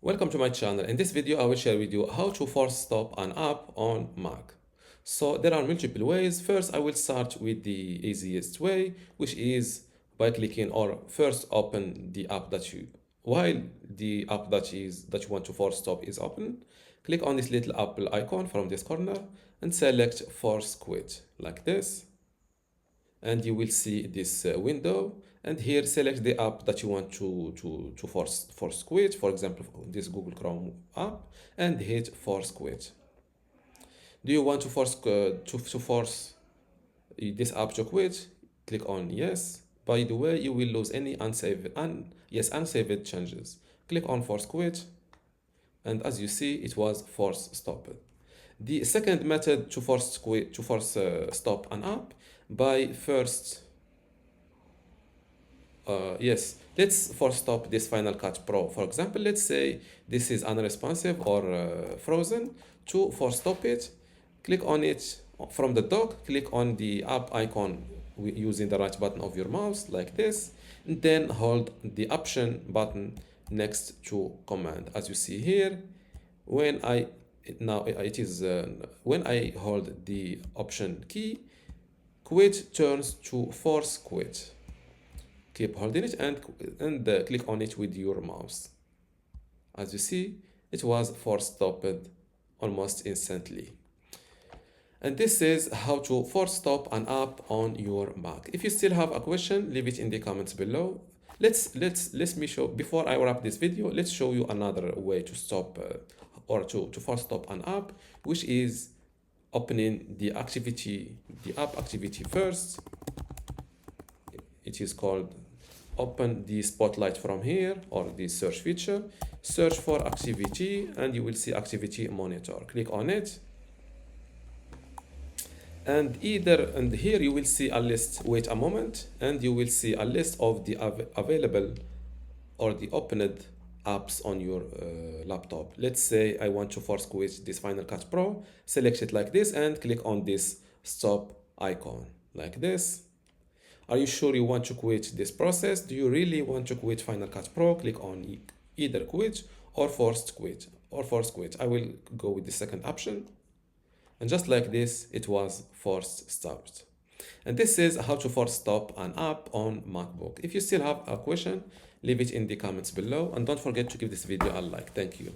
Welcome to my channel. In this video, I will share with you how to force stop an app on Mac. So there are multiple ways. First, I will start with the easiest way, which is by clicking or first open the app while the app that you want to force stop is open, click on this little Apple icon from this corner and select force quit like this. And you will see this window, and here select the app that you want to force quit, for example this Google Chrome app, and hit force quit. Do you want to force this app to quit? Click on yes. By the way, you will lose any unsaved changes. Click on force quit, and as you see, it was force stopped. The second method to force stop an app by first let's force stop this Final Cut Pro. For example, let's say this is unresponsive or frozen. To force stop it, click on it from the dock, click on the app icon using the right button of your mouse like this, and then hold the option button next to command. As you see here, when I hold the option key, quit turns to force quit. Keep holding it and click on it with your mouse. As you see, it was force stopped almost instantly. And this is how to force stop an app on your Mac. If you still have a question, leave it in the comments below. Let me show, before I wrap this video, let's show you another way to stop or to force stop an app, which is opening the app activity first. It is called open the spotlight from here, or the search feature. Search for activity and you will see activity monitor. Click on it. And here you will see a list. Wait a moment, and you will see a list of the available or the opened apps on your laptop. Let's say I want to force quit this Final Cut Pro. Select it like this and click on this stop icon like this. Are you sure you want to quit this process? Do you really want to quit Final Cut Pro? Click on either quit or force quit. I will go with the second option. And just like this, it was forced stopped. And this is how to force stop an app on MacBook. If you still have a question, leave it in the comments below, and don't forget to give this video a like. Thank you.